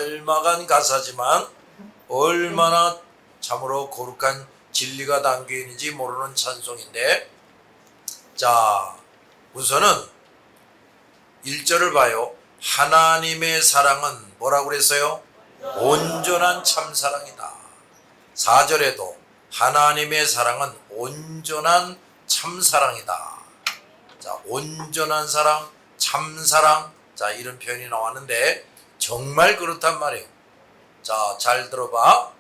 짤막한 가사지만 얼마나 참으로 거룩한 진리가 담겨 있는지 모르는 찬송인데, 자, 우선은 1절을 봐요. 하나님의 사랑은 뭐라고 그랬어요? 온전한 참사랑이다. 4절에도 하나님의 사랑은 온전한 참사랑이다. 자, 온전한 사랑, 참사랑, 자, 이런 표현이 나왔는데 정말 그렇단 말이에요. 자, 잘 들어봐.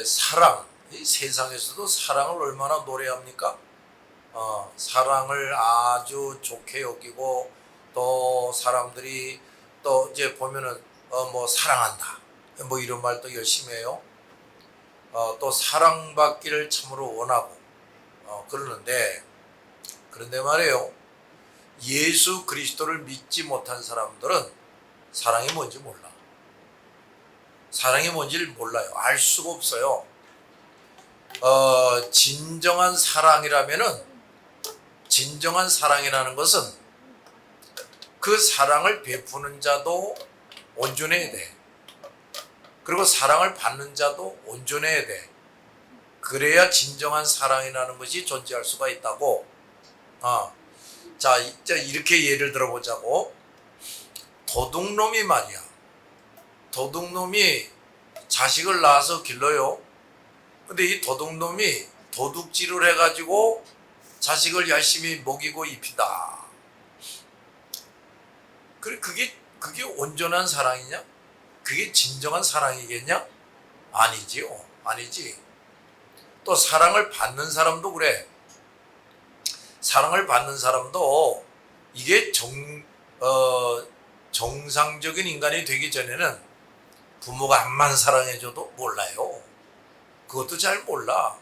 사랑, 이 세상에서도 사랑을 얼마나 노래합니까? 사랑을 아주 좋게 여기고, 또 사람들이 또 이제 보면은 뭐 사랑한다, 뭐 이런 말도 열심히 해요. 또 사랑받기를 참으로 원하고 그러는데, 그런데 말이에요, 예수 그리스도를 믿지 못한 사람들은 사랑이 뭔지 몰라. 사랑이 뭔지를 몰라요. 알 수가 없어요. 진정한 사랑이라는 것은 그 사랑을 베푸는 자도 온전해야 돼. 그리고 사랑을 받는 자도 온전해야 돼. 그래야 진정한 사랑이라는 것이 존재할 수가 있다고. 자, 이렇게 예를 들어보자고. 도둑놈이 말이야. 도둑놈이 자식을 낳아서 길러요. 근데 이 도둑놈이 도둑질을 해가지고 자식을 열심히 먹이고 입히다. 그래, 그게 온전한 사랑이냐? 그게 진정한 사랑이겠냐? 아니지요. 아니지. 또 사랑을 받는 사람도 그래. 사랑을 받는 사람도 이게 정상적인 인간이 되기 전에는 부모가 암만 사랑해줘도 몰라요. 그것도 잘 몰라.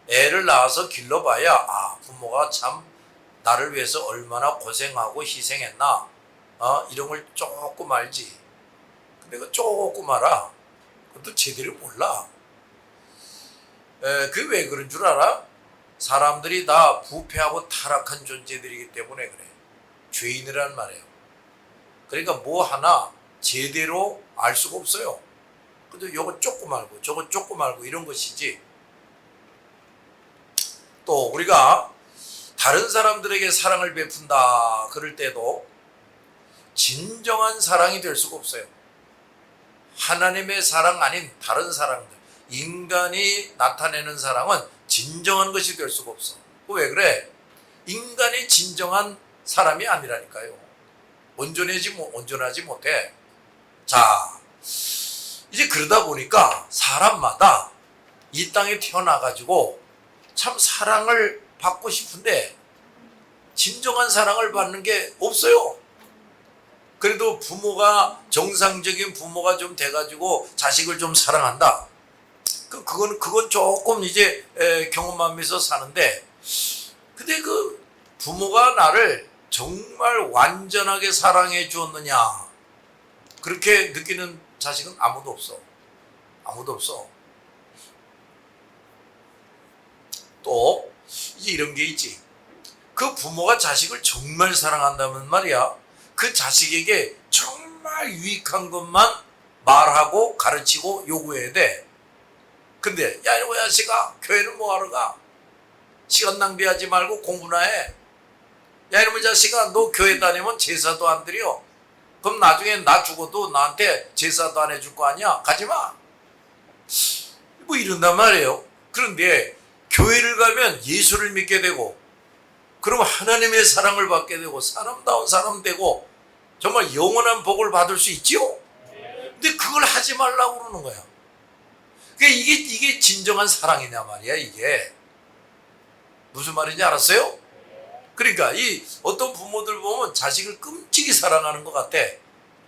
애를 낳아서 길러봐야 부모가 참 나를 위해서 얼마나 고생하고 희생했나, 이런 걸 조금 알지. 근데 그 조금 알아. 그것도 제대로 몰라. 그게 왜 그런 줄 알아? 사람들이 다 부패하고 타락한 존재들이기 때문에 그래. 죄인이란 말이에요. 그러니까 뭐 하나 제대로 알 수가 없어요. 근데 요거 조금 알고 저거 조금 알고 이런 것이지. 또 우리가 다른 사람들에게 사랑을 베푼다 그럴 때도 진정한 사랑이 될 수가 없어요. 하나님의 사랑 아닌 다른 사랑들, 인간이 나타내는 사랑은 진정한 것이 될 수가 없어. 왜 그래? 인간이 진정한 사람이 아니라니까요. 온전하지 못해. 자, 이제 그러다 보니까 사람마다 이 땅에 태어나가지고 참 사랑을 받고 싶은데 진정한 사랑을 받는 게 없어요. 그래도 정상적인 부모가 좀 돼가지고 자식을 좀 사랑한다. 그건 조금 이제 경험하면서 사는데, 근데 그 부모가 나를 정말 완전하게 사랑해 주었느냐, 그렇게 느끼는 자식은 아무도 없어. 아무도 없어. 또 이제 이런 게 있지. 그 부모가 자식을 정말 사랑한다면 말이야, 그 자식에게 정말 유익한 것만 말하고 가르치고 요구해야 돼. 근데 야, 이놈의 자식아, 교회는 뭐하러 가? 시간 낭비하지 말고 공부나 해. 야, 이놈의 자식아, 너 교회 다니면 제사도 안 드려. 그럼 나중에 나 죽어도 나한테 제사도 안 해줄 거 아니야? 가지마. 뭐 이런단 말이에요. 그런데 교회를 가면 예수를 믿게 되고, 그럼 하나님의 사랑을 받게 되고, 사람다운 사람 되고, 정말 영원한 복을 받을 수 있지요? 근데 그걸 하지 말라고 그러는 거야. 그러니까 이게 진정한 사랑이냐 말이야. 이게 무슨 말인지 알았어요? 그러니까 이 어떤 부모들 보면 자식을 끔찍이 사랑하는 것 같아.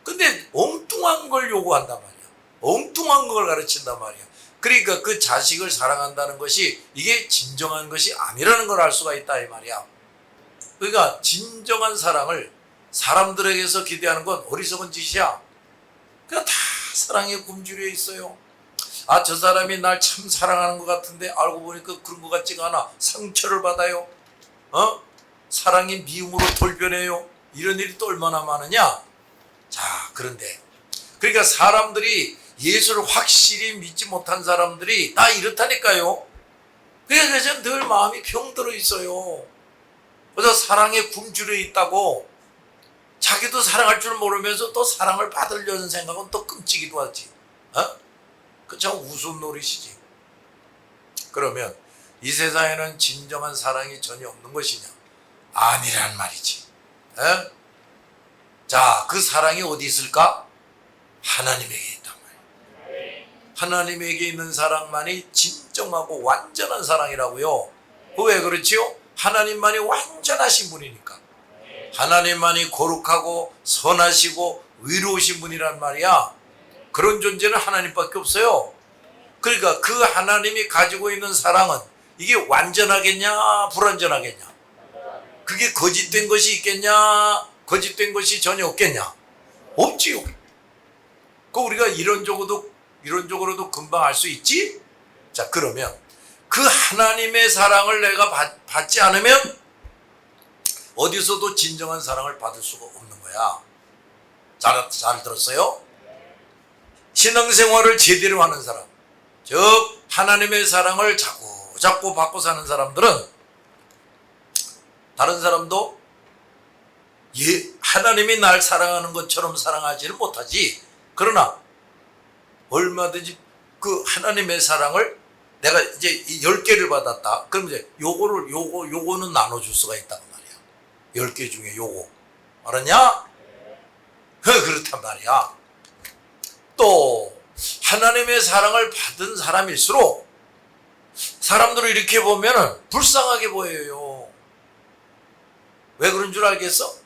근데 엉뚱한 걸 요구한단 말이야. 엉뚱한 걸 가르친단 말이야. 그러니까 그 자식을 사랑한다는 것이 이게 진정한 것이 아니라는 걸 알 수가 있다 이 말이야. 그러니까 진정한 사랑을 사람들에게서 기대하는 건 어리석은 짓이야. 그냥 다 사랑에 굶주려 있어요. 저 사람이 날 참 사랑하는 것 같은데 알고 보니까 그런 것 같지가 않아. 상처를 받아요. 사랑이 미움으로 돌변해요. 이런 일이 또 얼마나 많으냐. 자, 그런데 그러니까 사람들이 예수를 확실히 믿지 못한 사람들이 다 이렇다니까요. 그래서 늘 마음이 병들어 있어요. 그래서 사랑에 굶주려 있다고 자기도 사랑할 줄 모르면서 또 사랑을 받으려는 생각은 또 끔찍이도 하지. 그 참 우스운 노릇이지. 그러면 이 세상에는 진정한 사랑이 전혀 없는 것이냐? 아니란 말이지. 자, 그 사랑이 어디 있을까? 하나님에게 있단 말이에요. 하나님에게 있는 사랑만이 진정하고 완전한 사랑이라고요. 왜 그렇지요? 하나님만이 완전하신 분이니까. 하나님만이 거룩하고 선하시고 의로우신 분이란 말이야. 그런 존재는 하나님밖에 없어요. 그러니까 그 하나님이 가지고 있는 사랑은 이게 완전하겠냐 불완전하겠냐? 그게 거짓된 것이 있겠냐 거짓된 것이 전혀 없겠냐? 없지요. 그 우리가 이론적으로도 금방 알 수 있지? 자, 그러면 그 하나님의 사랑을 내가 받지 않으면 어디서도 진정한 사랑을 받을 수가 없는 거야. 잘 들었어요? 신앙생활을 제대로 하는 사람, 즉 하나님의 사랑을 자꾸 받고 사는 사람들은 다른 사람도 하나님이 날 사랑하는 것처럼 사랑하지는 못하지. 그러나 얼마든지 그 하나님의 사랑을 내가 이제 10개를 받았다. 그럼 이제 요거는 나눠줄 수가 있단 말이야. 10개 중에 요거. 알았냐? 그렇단 말이야. 또 하나님의 사랑을 받은 사람일수록 사람들을 이렇게 보면은 불쌍하게 보여요. 왜 그런 줄 알겠어?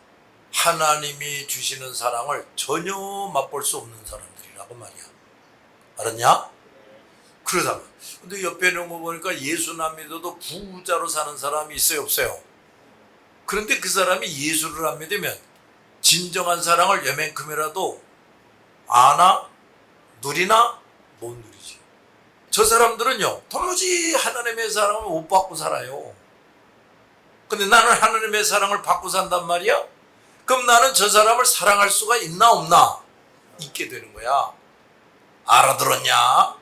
하나님이 주시는 사랑을 전혀 맛볼 수 없는 사람들이라고 말이야. 알았냐? 그러다가 근데 옆에 있는 거 보니까 예수 안 믿어도 부자로 사는 사람이 있어요, 없어요? 그런데 그 사람이 예수를 안 믿으면 진정한 사랑을 여만큼이라도 아나? 누리나? 못 누리지. 저 사람들은요 도무지 하나님의 사랑을 못 받고 살아요. 근데 나는 하나님의 사랑을 받고 산단 말이야? 그럼 나는 저 사람을 사랑할 수가 있나 없나? 있게 되는 거야. 알아들었냐?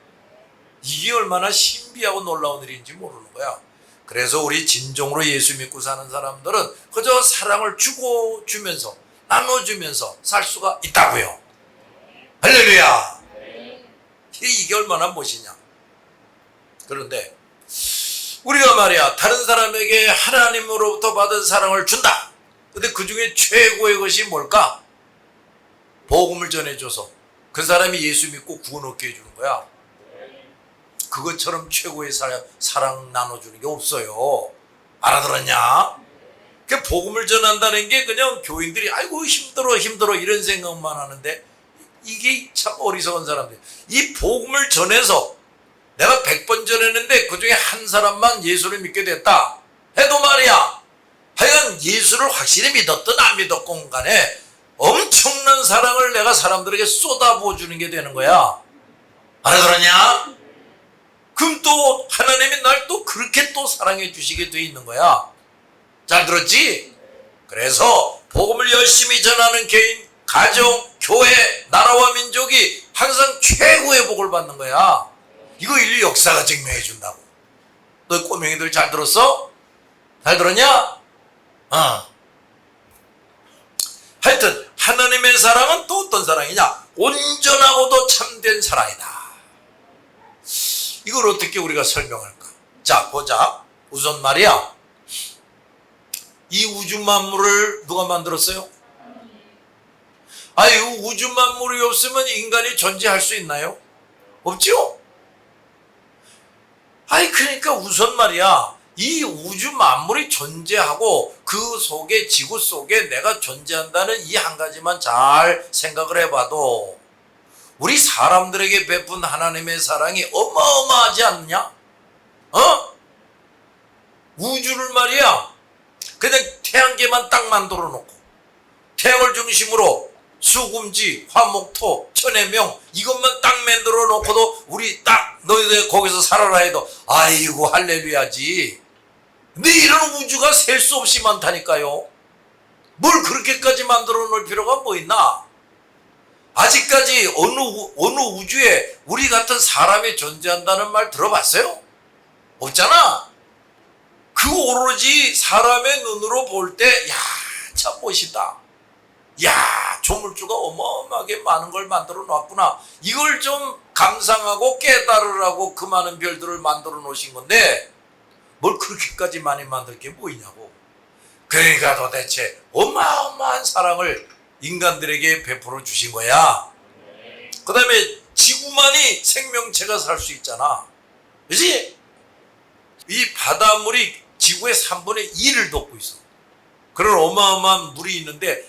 이게 얼마나 신비하고 놀라운 일인지 모르는 거야. 그래서 우리 진정으로 예수 믿고 사는 사람들은 그저 사랑을 주면서 나눠주면서 살 수가 있다고요. 할렐루야. 이게 얼마나 멋이냐. 그런데 우리가 말이야 다른 사람에게 하나님으로부터 받은 사랑을 준다. 근데 그 중에 최고의 것이 뭘까? 복음을 전해줘서 그 사람이 예수 믿고 구원 얻게 해주는 거야. 그것처럼 최고의 사랑 나눠주는 게 없어요. 알아들었냐? 그 복음을 전한다는 게 그냥 교인들이 아이고 힘들어 이런 생각만 하는데 이게 참 어리석은 사람들. 이 복음을 전해서 내가 100번 전했는데 그 중에 한 사람만 예수를 믿게 됐다 해도 말이야 하여간 예수를 확실히 믿었든 안 믿었건 간에 엄청난 사랑을 내가 사람들에게 쏟아부어주는 게 되는 거야. 알아들었냐? 그럼 또 하나님이 날 또 그렇게 또 사랑해 주시게 돼 있는 거야. 잘 들었지? 그래서 복음을 열심히 전하는 개인, 가정, 교회, 나라와 민족이 항상 최고의 복을 받는 거야. 이거 인류 역사가 증명해 준다고. 너 꼬맹이들 잘 들었어? 잘 들었냐? 하여튼 하나님의 사랑은 또 어떤 사랑이냐? 온전하고도 참된 사랑이다. 이걸 어떻게 우리가 설명할까? 자, 보자. 우선 말이야 이 우주 만물을 누가 만들었어요? 아니 우주 만물이 없으면 인간이 존재할 수 있나요? 없죠? 아니 그러니까 우선 말이야 이 우주 만물이 존재하고 그 속에 지구 속에 내가 존재한다는 이 한 가지만 잘 생각을 해봐도 우리 사람들에게 베푼 하나님의 사랑이 어마어마하지 않느냐? 우주를 말이야 그냥 태양계만 딱 만들어 놓고 태양을 중심으로 수금지, 화목토, 천해명 이것만 딱 만들어 놓고도 우리 딱 너희들 거기서 살아라 해도 아이고 할렐루야지. 근데 이런 우주가 셀 수 없이 많다니까요. 뭘 그렇게까지 만들어 놓을 필요가 뭐 있나? 아직까지 어느 우주에 우리 같은 사람이 존재한다는 말 들어봤어요? 없잖아. 그 오로지 사람의 눈으로 볼 때, 야, 참 멋있다. 야, 조물주가 어마어마하게 많은 걸 만들어 놨구나. 이걸 좀 감상하고 깨달으라고 그 많은 별들을 만들어 놓으신 건데, 뭘 그렇게까지 많이 만들 게 뭐 있냐고. 그러니까 도대체 어마어마한 사랑을 인간들에게 베풀어 주신 거야. 그 다음에 지구만이 생명체가 살 수 있잖아. 그치? 이 바닷물이 지구의 3분의 2를 덮고 있어. 그런 어마어마한 물이 있는데,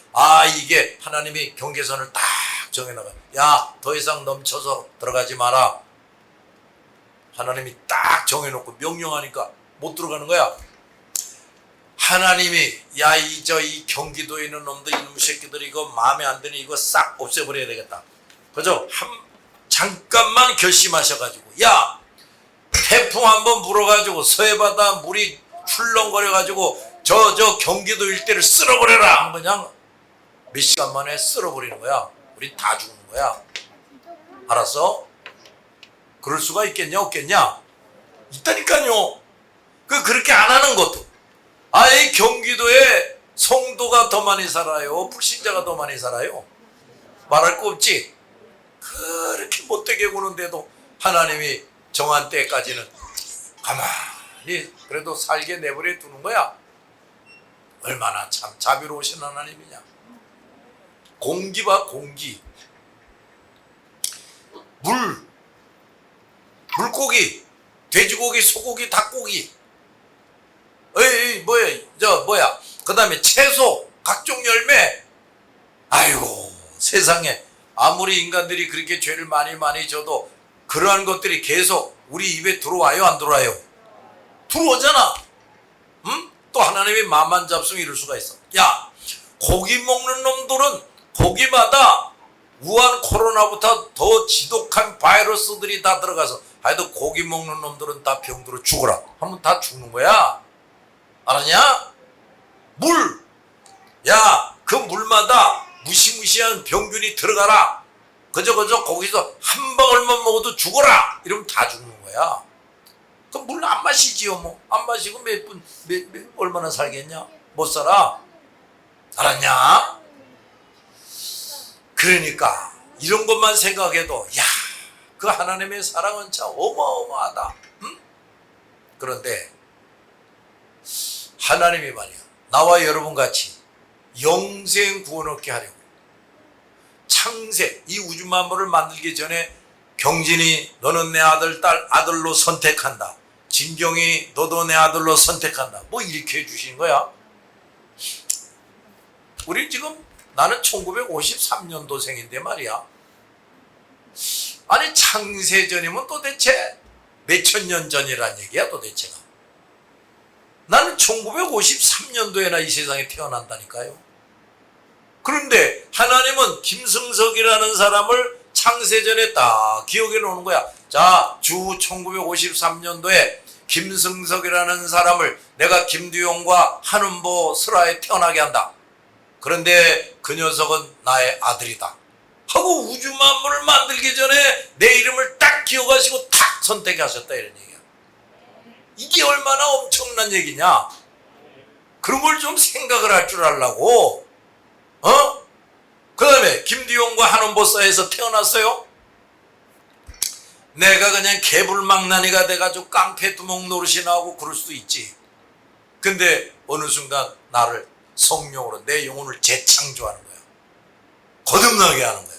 이게 하나님이 경계선을 딱 정해놔가. 야, 더 이상 넘쳐서 들어가지 마라. 하나님이 딱 정해놓고 명령하니까 못 들어가는 거야. 하나님이, 야, 이 경기도에 있는 놈들, 이놈 새끼들이 이거 마음에 안 드니 이거 싹 없애버려야 되겠다. 그죠? 잠깐만 결심하셔가지고, 야, 태풍 한번 불어가지고 서해바다 물이 출렁거려가지고 저 경기도 일대를 쓸어버려라. 그냥 몇 시간 만에 쓸어버리는 거야. 우리 다 죽는 거야. 알았어? 그럴 수가 있겠냐 없겠냐? 있다니까요. 그렇게 안 하는 것도. 이 경기도에 성도가 더 많이 살아요? 불신자가 더 많이 살아요? 말할 거 없지? 그렇게 못되게 구는데도 하나님이 정한 때까지는 가만히 그래도 살게 내버려 두는 거야. 얼마나 참 자비로우신 하나님이냐. 공기 봐, 공기. 물고기, 돼지고기, 소고기, 닭고기. 뭐야. 그 다음에 채소, 각종 열매. 아이고, 세상에. 아무리 인간들이 그렇게 죄를 많이 져도 그러한 것들이 계속 우리 입에 들어와요, 안 들어와요? 들어오잖아. 응? 또 하나님의 마음만 잡수면 이럴 수가 있어. 야, 고기 먹는 놈들은 고기마다 우한 코로나부터 더 지독한 바이러스들이 다 들어가서 하여튼 고기 먹는 놈들은 다 병들어 죽어라 하면 다 죽는 거야. 알았냐? 물! 야, 그 물마다 무시무시한 병균이 들어가라. 그저 거기서 한 방울만 먹어도 죽어라. 이러면 다 죽는 거야. 그럼 물 안 마시지요, 뭐. 안 마시고 얼마나 살겠냐? 못 살아. 알았냐? 그러니까 이런 것만 생각해도 야, 그 하나님의 사랑은 참 어마어마하다. 응? 그런데 하나님이 말이야, 나와 여러분 같이 영생 구원 얻게 하려고 창세, 이 우주 만물을 만들기 전에 경진이 너는 내 아들로 선택한다. 진경이 너도 내 아들로 선택한다. 뭐 이렇게 해주신 거야. 우리 지금 나는 1953년도생인데 말이야. 아니 창세전이면 도대체 몇천 년 전이란 얘기야 도대체가. 나는 1953년도에나 이 세상에 태어난다니까요. 그런데 하나님은 김승석이라는 사람을 창세전에 딱 기억해 놓는 거야. 자, 주 1953년도에 김승석이라는 사람을 내가 김두용과 한은보 설아에 태어나게 한다. 그런데 그 녀석은 나의 아들이다 하고 우주 만물을 만들기 전에 내 이름을 딱 기억하시고 탁 선택하셨다 이런 얘기야. 이게 얼마나 엄청난 얘기냐. 그런 걸 좀 생각을 할 줄 알라고. 그 다음에 김두용과 한원보 사이에서 태어났어요. 내가 그냥 개불망나니가 돼가지고 깡패두목 노릇이 나오고 그럴 수도 있지. 근데 어느 순간 나를 성령으로 내 영혼을 재창조하는 거야. 거듭나게 하는 거야.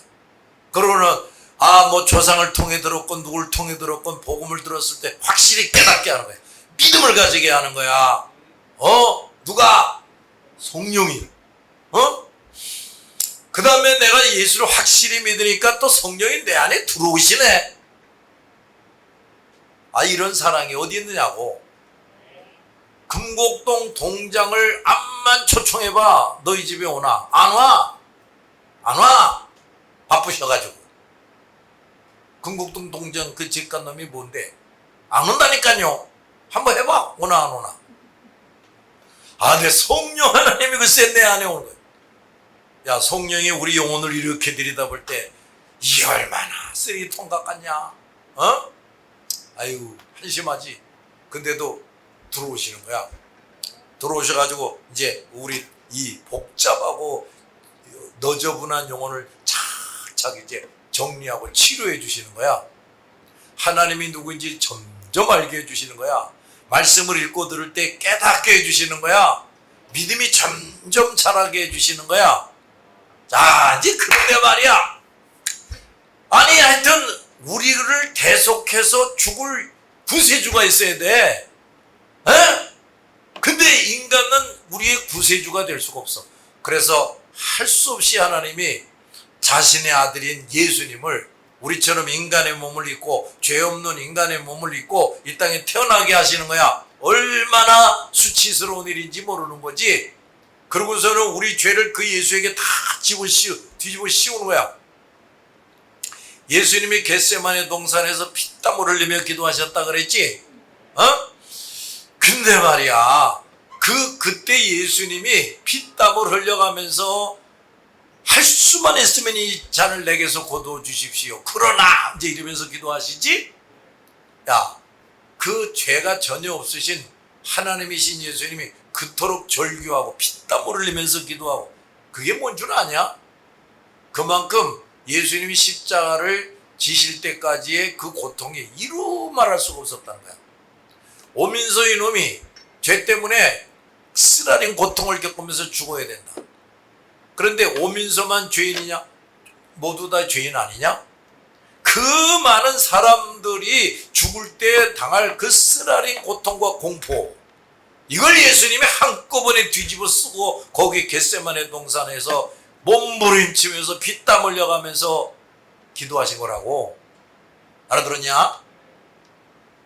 그러고는 뭐 조상을 통해 들었건 누굴 통해 들었건 복음을 들었을 때 확실히 깨닫게 하는 거야. 믿음을 가지게 하는 거야. 누가? 성령이. 그 다음에 내가 예수를 확실히 믿으니까 또 성령이 내 안에 들어오시네. 이런 사랑이 어디 있느냐고. 금곡동 동장을 암만 초청해봐. 너희 집에 오나? 안 와. 안 와. 바쁘셔가지고. 금곡동 동장 그 집간 놈이 뭔데? 안 온다니까요. 한번 해봐. 오나 안 오나. 내 성령 하나님이 글쎄 내 안에 오는 거야. 야, 성령이 우리 영혼을 이렇게 들여다볼 때 이게 얼마나 쓰레기통 같냐? 어? 아유, 한심하지. 근데도 들어오시는 거야. 들어오셔가지고 이제 우리 이 복잡하고 너저분한 영혼을 착착 이제 정리하고 치료해 주시는 거야. 하나님이 누구인지 점점 알게 해주시는 거야. 말씀을 읽고 들을 때 깨닫게 해주시는 거야. 믿음이 점점 자라게 해주시는 거야. 자, 이제 그런데 말이야. 아니, 하여튼 우리를 대속해서 죽을 구세주가 있어야 돼. 에? 근데 인간은 우리의 구세주가 될 수가 없어. 그래서 할 수 없이 하나님이 자신의 아들인 예수님을 우리처럼 인간의 몸을 입고 죄 없는 인간의 몸을 입고 이 땅에 태어나게 하시는 거야. 얼마나 수치스러운 일인지 모르는 거지. 그러고서는 우리 죄를 그 예수에게 다 뒤집어 씌우는 거야. 예수님이 겟세마네 동산에서 피땀을 흘리며 기도하셨다 그랬지? 어? 근데 말이야, 그때 예수님이 피땀을 흘려가면서 할 수만 했으면 이 잔을 내게서 거두어 주십시오. 그러나 이제 이러면서 기도하시지? 야, 그 죄가 전혀 없으신 하나님이신 예수님이 그토록 절규하고 피땀을 흘리면서 기도하고, 그게 뭔 줄 아냐? 그만큼 예수님이 십자가를 지실 때까지의 그 고통이 이루 말할 수가 없었다는 거야. 오민서 이놈이 죄 때문에 쓰라린 고통을 겪으면서 죽어야 된다. 그런데 오민서만 죄인이냐? 모두 다 죄인 아니냐? 그 많은 사람들이 죽을 때 당할 그 쓰라린 고통과 공포, 이걸 예수님이 한꺼번에 뒤집어 쓰고 거기 겟세마네 동산에서 몸부림치면서 피땀 흘려가면서 기도하신 거라고. 알아들었냐?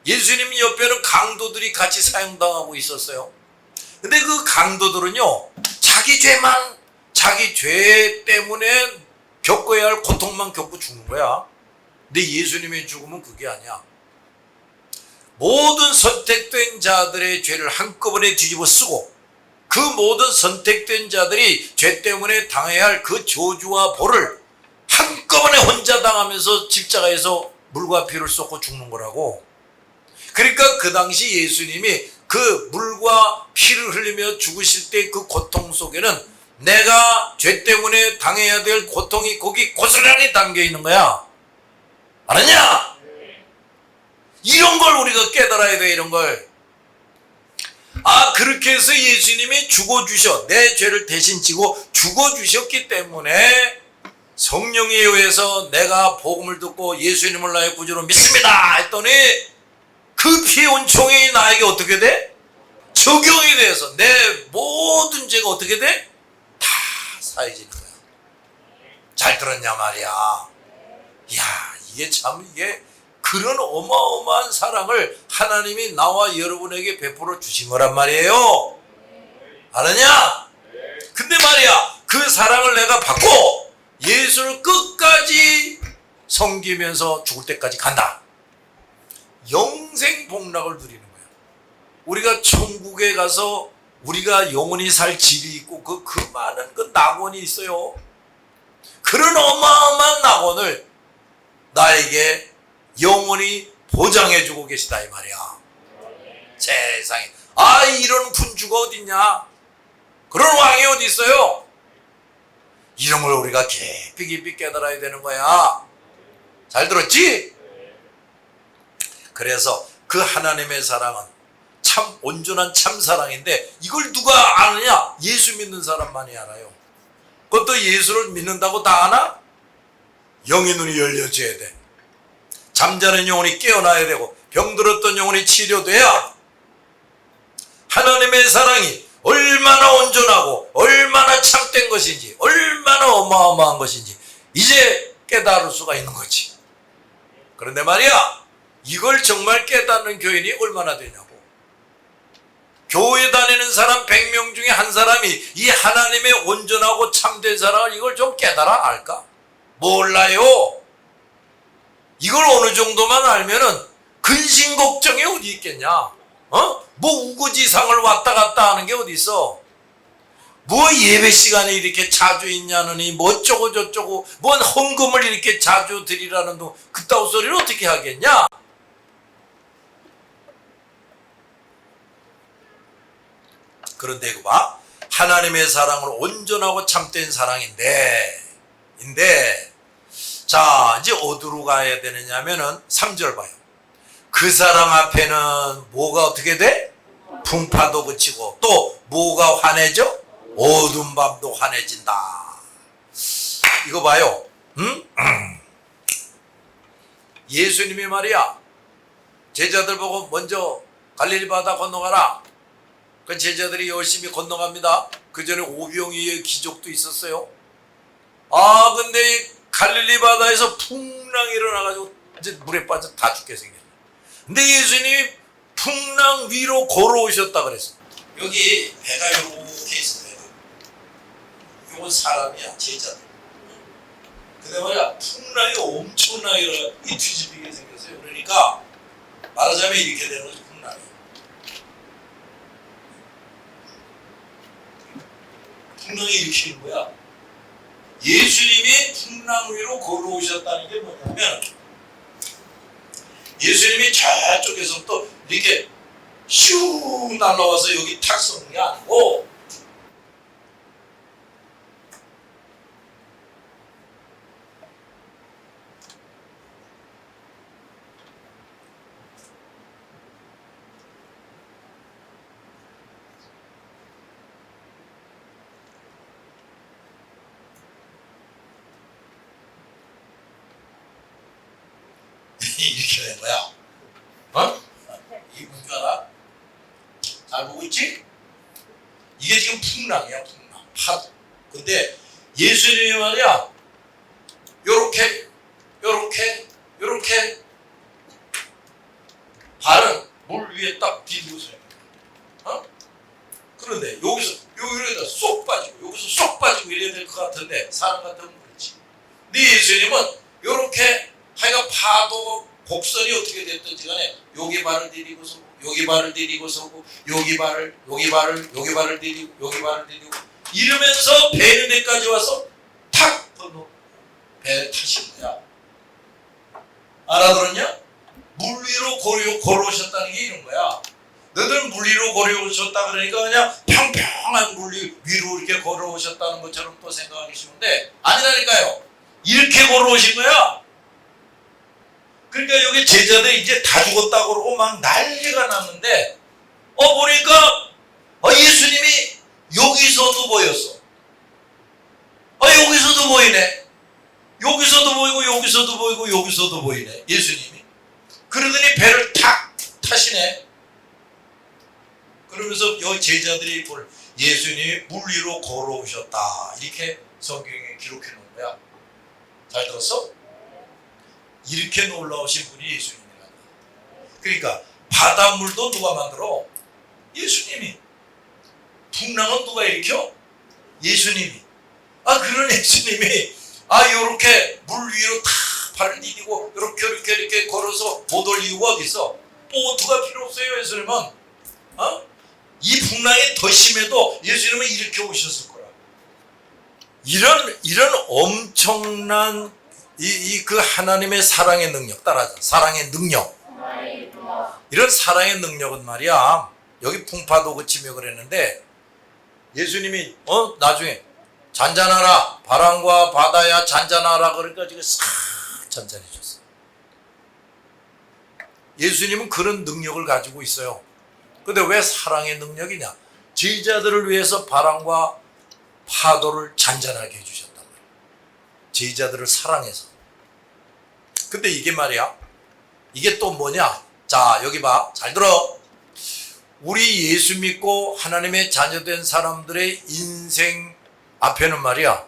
예수님 옆에는 강도들이 같이 사형당하고 있었어요. 근데 그 강도들은요, 자기 죄 때문에 겪어야 할 고통만 겪고 죽는 거야. 근데 예수님의 죽음은 그게 아니야. 모든 선택된 자들의 죄를 한꺼번에 뒤집어 쓰고 그 모든 선택된 자들이 죄 때문에 당해야 할 그 저주와 벌을 한꺼번에 혼자 당하면서 십자가에서 물과 피를 쏟고 죽는 거라고. 그러니까 그 당시 예수님이 그 물과 피를 흘리며 죽으실 때 그 고통 속에는 내가 죄 때문에 당해야 될 고통이 거기 고스란히 담겨 있는 거야. 알았냐? 이런 걸 우리가 깨달아야 돼, 이런 걸. 그렇게 해서 예수님이 죽어주셔. 내 죄를 대신 지고 죽어주셨기 때문에 성령에 의해서 내가 복음을 듣고 예수님을 나의 구주로 믿습니다 했더니 그 피의 은총이 나에게 어떻게 돼? 적용이 돼서 내 모든 죄가 어떻게 돼? 다 사해지는 거야. 잘 들었냐 말이야. 이야, 이게 그런 어마어마한 사랑을 하나님이 나와 여러분에게 베풀어 주신 거란 말이에요. 알았냐? 근데 말이야, 그 사랑을 내가 받고 예수를 끝까지 섬기면서 죽을 때까지 간다. 영생 복락을 누리는 거야. 우리가 천국에 가서 우리가 영원히 살 집이 있고 그 많은 그 낙원이 있어요. 그런 어마어마한 낙원을 나에게 영원히 보장해주고 계시다 이 말이야. 세상에, 이런 군주가 어딨냐? 그런 왕이 어디 있어요? 이런 걸 우리가 깊이 깨달아야 되는 거야. 잘 들었지? 그래서 그 하나님의 사랑은 참 온전한 참사랑인데 이걸 누가 아느냐? 예수 믿는 사람만이 알아요. 그것도 예수를 믿는다고 다 아나? 영의 눈이 열려져야 돼. 잠자는 영혼이 깨어나야 되고 병들었던 영혼이 치료돼야 하나님의 사랑이 얼마나 온전하고 얼마나 참된 것인지 얼마나 어마어마한 것인지 이제 깨달을 수가 있는 거지. 그런데 말이야, 이걸 정말 깨닫는 교인이 얼마나 되냐고. 교회 다니는 사람 100명 중에 한 사람이 이 하나님의 온전하고 참된 사랑을 이걸 좀 깨달아 알까? 몰라요. 이걸 어느 정도만 알면은 근심 걱정이 어디 있겠냐? 뭐 우거지상을 왔다 갔다 하는 게 어디 있어? 뭐 예배 시간에 이렇게 자주 있냐느니 뭐 어쩌고 저쩌고 뭔 헌금을 이렇게 자주 드리라는 둥 그따위 소리를 어떻게 하겠냐? 그런데 이거 봐. 하나님의 사랑은 온전하고 참된 사랑인데 자 이제 어디로 가야 되느냐 하면은 3절 봐요. 그 사랑 앞에는 뭐가 어떻게 돼? 풍파도 그치고 또 뭐가 환해져? 어두운 밤도 환해진다. 이거 봐요. 응? 예수님이 말이야 제자들 보고 먼저 갈릴리 바다 건너가라. 그 제자들이 열심히 건너갑니다. 그 전에 오병이의 기적도 있었어요. 근데 갈릴리 바다에서 풍랑이 일어나가지고 이제 물에 빠져 다 죽게 생겼네. 근데 예수님이 풍랑 위로 걸어오셨다 그랬어. 여기 배가 이렇게 있어. 배가. 이건 사람이야, 제자들. 근데 말이야 풍랑이 엄청나게 뒤집히게 생겼어요. 그러니까 말하자면 이렇게 되는 거죠. 풍랑이. 풍랑이 일으키는 거야. 예수님이 풍랑 위로 걸어오셨다는 게 뭐냐면 예수님이 저쪽에서부터 이렇게 슉 날라와서 여기 탁 서는 게 아니고 이렇게 된 거야. 이 문자가 잘 보고 있지? 이게 지금 풍랑이야, 풍랑. 파도. 근데 예수님이 말이야, 요렇게 발은 물 위에 딱 디디고 서요. 그런데 여기다 쏙 빠지고, 여기서 쏙 빠지고 이래야 될 것 같은데, 사람 같으면 그렇지. 근데 예수님은 요렇게 하여간 파도 곡선이 어떻게 됐든지 간에 여기 발을 디디고 서고 여기 발을 디디고 서고 여기 발을 디디고 여기 발을 디디고 이러면서 배 있는 데까지 와서 탁 건너 배를 타신 거야. 알아들었냐? 물 위로 걸어오셨다는 게 이런 거야. 너들 물 위로 걸어오셨다 그러니까 그냥 평평한 물 위로 이렇게 걸어오셨다는 것처럼 또 생각하기 쉬운데 아니라니까요. 이렇게 걸어오신 거야. 그러니까 여기 제자들이 이제 다 죽었다고 그러고 막 난리가 났는데 보니까 예수님이 여기서도 보였어. 여기서도 보이네. 여기서도 보이고 여기서도 보이고 여기서도 보이네. 예수님이. 그러더니 배를 탁 타시네. 그러면서 여기 제자들이 볼 예수님이 물 위로 걸어오셨다. 이렇게 성경에 기록해 놓은 거야. 잘 들었어? 이렇게 놀라우신 분이 예수님이란다. 그러니까 바닷물도 누가 만들어? 예수님이. 풍랑은 누가 일으켜? 예수님이. 그런 예수님이 요렇게 물 위로 탁 발을 디디고 이렇게 걸어서 못 올 이유가 어디 있어? 보트가 필요 없어요. 예수님은. 이 풍랑이 더 심해도 예수님은 이렇게 오셨을 거라. 이런 엄청난 그 하나님의 사랑의 능력 따라하자. 사랑의 능력. 이런 사랑의 능력은 말이야. 여기 풍파도 그치며 그랬는데 예수님이 나중에 잔잔하라 바람과 바다야 잔잔하라 그러니까 지금 싹 잔잔해졌어. 예수님은 그런 능력을 가지고 있어요. 근데 왜 사랑의 능력이냐? 제자들을 위해서 바람과 파도를 잔잔하게 해주셨단 말이야. 제자들을 사랑해서. 근데 이게 말이야. 이게 또 뭐냐? 자, 여기 봐. 잘 들어. 우리 예수 믿고 하나님의 자녀된 사람들의 인생 앞에는 말이야.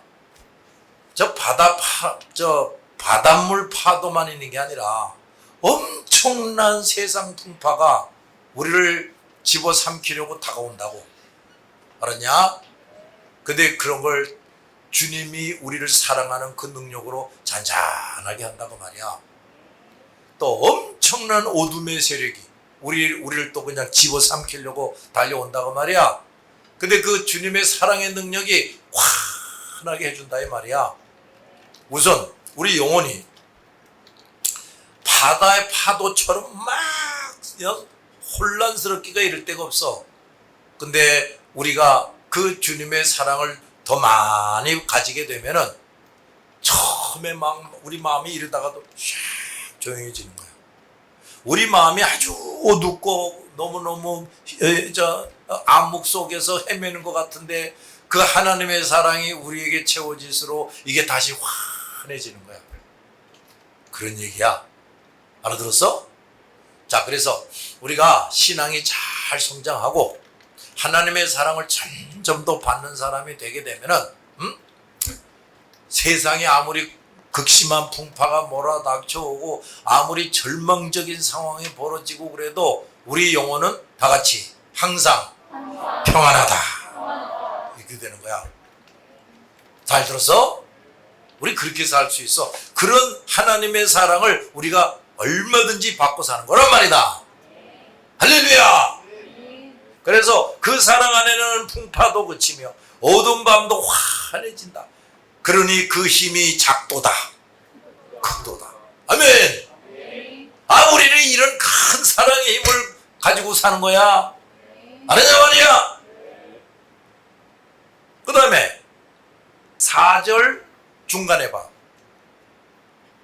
바닷물 파도만 있는 게 아니라 엄청난 세상 풍파가 우리를 집어삼키려고 다가온다고. 알았냐? 근데 그런 걸 주님이 우리를 사랑하는 그 능력으로 잔잔하게 한다고 말이야. 또 엄청난 어둠의 세력이 우리를 또 그냥 집어삼키려고 달려온다고 말이야. 근데 그 주님의 사랑의 능력이 환하게 해준다 이 말이야. 우선 우리 영혼이 바다의 파도처럼 막 혼란스럽기가 이를 데가 없어. 근데 우리가 그 주님의 사랑을 더 많이 가지게 되면은 처음에 막 우리 마음이 이러다가도 샥 조용해지는 거야. 우리 마음이 아주 어둡고 너무너무 암묵 속에서 헤매는 것 같은데 그 하나님의 사랑이 우리에게 채워질수록 이게 다시 환해지는 거야. 그런 얘기야. 알아들었어? 자, 그래서 우리가 신앙이 잘 성장하고 하나님의 사랑을 점점 더 받는 사람이 되게 되면은 세상에 아무리 극심한 풍파가 몰아닥쳐오고 아무리 절망적인 상황이 벌어지고 그래도 우리 영혼은 다 같이 항상 평안하다 이렇게 되는 거야. 잘 들었어? 우리 그렇게 살 수 있어. 그런 하나님의 사랑을 우리가 얼마든지 받고 사는 거란 말이다. 할렐루야. 그래서 그 사랑 안에는 풍파도 그치며 어두운 밤도 환해진다. 그러니 그 힘이 작도다 크도다. 아멘. 우리는 이런 큰 사랑의 힘을 가지고 사는 거야. 아느냐 말이야. 그 다음에 4절 중간에 봐.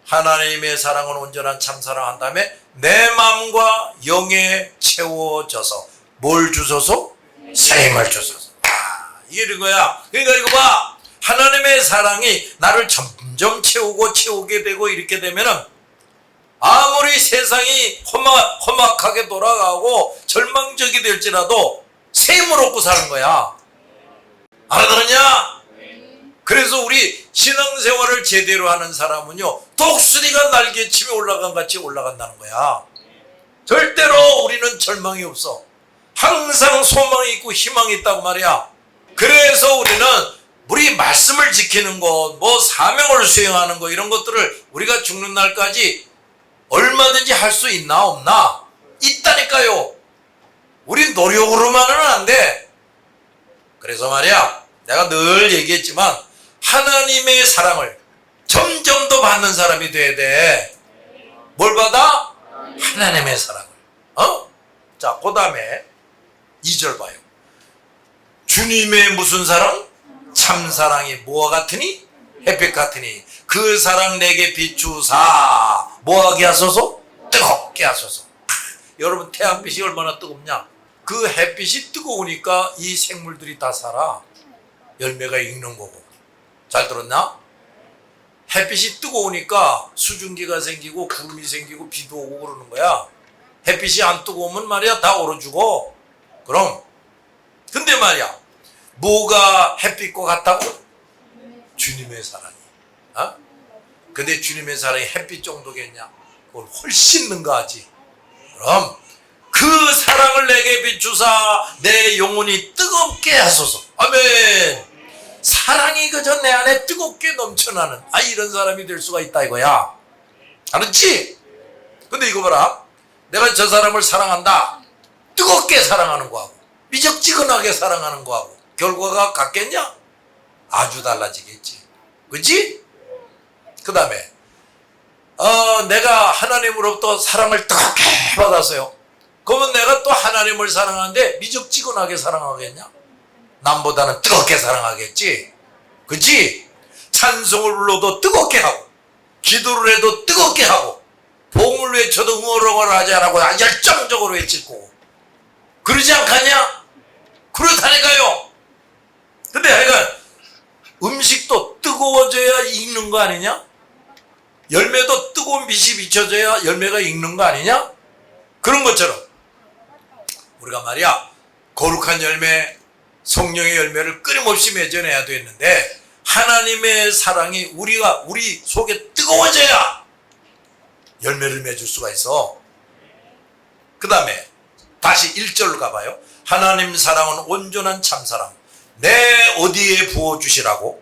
하나님의 사랑은 온전한 참사랑 한 다음에 내 마음과 영에 채워져서 뭘 주소서? 새 힘을 주소서. 이게 이런 거야. 그러니까 이거 봐. 하나님의 사랑이 나를 점점 채우게 되고 이렇게 되면은 아무리 세상이 험악하게 돌아가고 절망적이 될지라도 새 힘을 얻고 사는 거야. 알아들었냐? 그래서 우리 신앙생활을 제대로 하는 사람은요, 독수리가 날개치며 올라간 같이 올라간다는 거야. 절대로 우리는 절망이 없어. 항상 소망이 있고 희망이 있다고 말이야. 그래서 우리 말씀을 지키는 것, 사명을 수행하는 것, 이런 것들을 우리가 죽는 날까지 얼마든지 할 수 있나 없나? 있다니까요. 우리 노력으로만은 안 돼. 그래서 말이야, 내가 늘 얘기했지만 하나님의 사랑을 점점 더 받는 사람이 돼야 돼. 뭘 받아? 하나님의 사랑을. 자, 그 다음에 2절 봐요. 주님의 무슨 사랑? 참사랑이 뭐와 같으니? 햇빛 같으니 그 사랑 내게 비추사 뭐하게 하소서? 뜨겁게 하소서. 여러분, 태양빛이 얼마나 뜨겁냐? 그 햇빛이 뜨거우니까 이 생물들이 다 살아. 열매가 익는 거고. 잘 들었나? 햇빛이 뜨거우니까 수증기가 생기고 구름이 생기고 비도 오고 그러는 거야. 햇빛이 안 뜨거우면 말이야 다 얼어 죽어. 그럼 근데 말이야, 뭐가 햇빛과 같다고? 주님의 사랑이. 근데 주님의 사랑이 햇빛 정도겠냐? 그걸 훨씬 능가하지. 그럼 그 사랑을 내게 비추사 내 영혼이 뜨겁게 하소서. 아멘. 사랑이 그저 내 안에 뜨겁게 넘쳐나는 이런 사람이 될 수가 있다 이거야. 알았지? 근데 이거 봐라. 내가 저 사람을 사랑한다. 뜨겁게 사랑하는 거하고 미적지근하게 사랑하는 거하고 결과가 같겠냐? 아주 달라지겠지. 그치? 그 다음에 내가 하나님으로부터 사랑을 뜨겁게 받았어요. 그러면 내가 또 하나님을 사랑하는데 미적지근하게 사랑하겠냐? 남보다는 뜨겁게 사랑하겠지. 그치? 찬송을 불러도 뜨겁게 하고 기도를 해도 뜨겁게 하고 복음을 외쳐도 응어렁을 하지 않고 열정적으로 외칠 거고. 그러지 않겠냐? 그렇다니까요. 근데 하여간 음식도 뜨거워져야 익는 거 아니냐? 열매도 뜨거운 빛이 비춰져야 열매가 익는 거 아니냐? 그런 것처럼 우리가 말이야 거룩한 열매, 성령의 열매를 끊임없이 맺어내야 되는데 하나님의 사랑이 우리 속에 뜨거워져야 열매를 맺을 수가 있어. 그 다음에 다시 1절로 가봐요. 하나님 사랑은 온전한 참사랑 내 어디에 부어주시라고?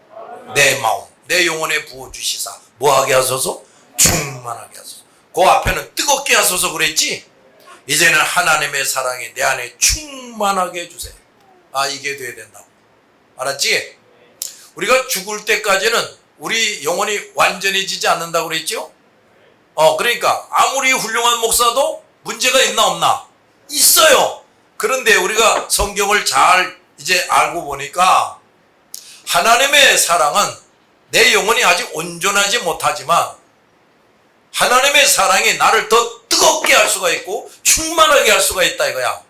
내 마음, 내 영혼에 부어주시사 뭐하게 하소서? 충만하게 하소서. 그 앞에는 뜨겁게 하소서 그랬지? 이제는 하나님의 사랑이 내 안에 충만하게 해주세요. 이게 돼야 된다고. 알았지? 우리가 죽을 때까지는 우리 영혼이 완전해지지 않는다고 그랬죠? 그러니까 아무리 훌륭한 목사도 문제가 있나 없나? 있어요. 그런데 우리가 성경을 잘 이제 알고 보니까 하나님의 사랑은 내 영혼이 아직 온전하지 못하지만 하나님의 사랑이 나를 더 뜨겁게 할 수가 있고 충만하게 할 수가 있다 이거야.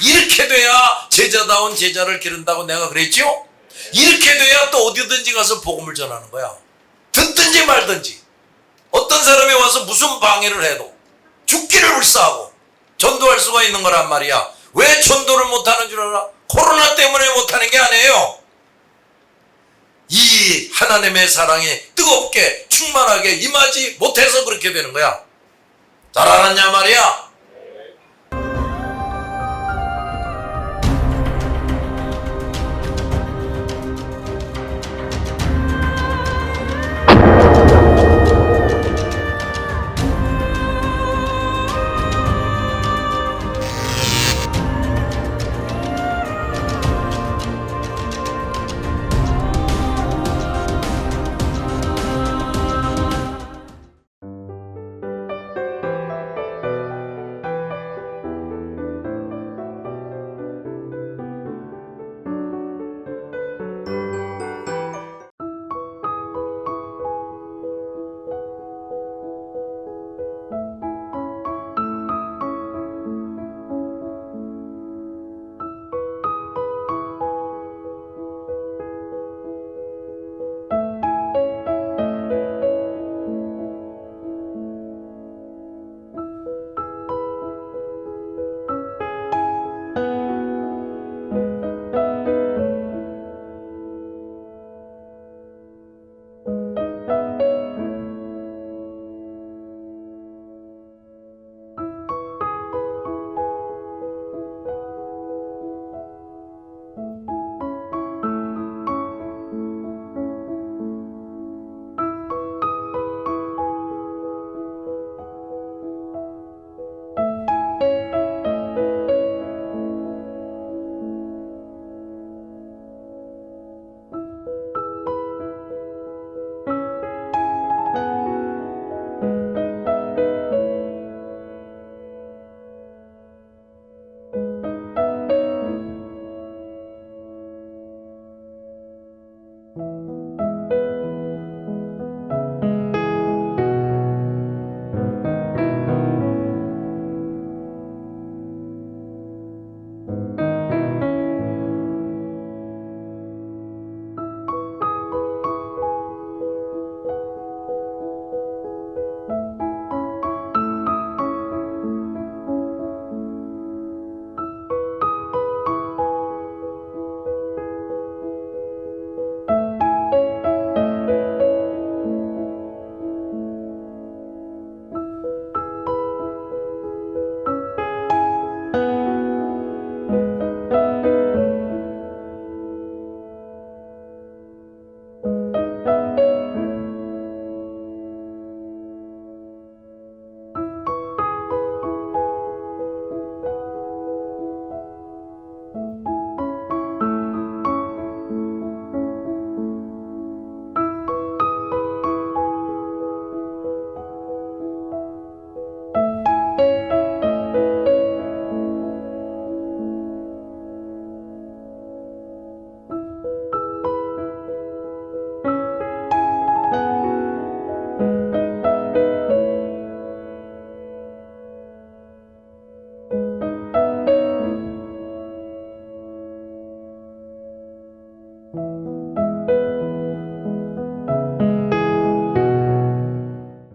이렇게 돼야 제자다운 제자를 기른다고 내가 그랬죠? 이렇게 돼야 또 어디든지 가서 복음을 전하는 거야. 듣든지 말든지 어떤 사람이 와서 무슨 방해를 해도 죽기를 불사하고 전도할 수가 있는 거란 말이야. 왜 전도를 못하는 줄 알아? 코로나 때문에 못하는 게 아니에요. 이 하나님의 사랑이 뜨겁게 충만하게 임하지 못해서 그렇게 되는 거야. 잘 알았냐 말이야.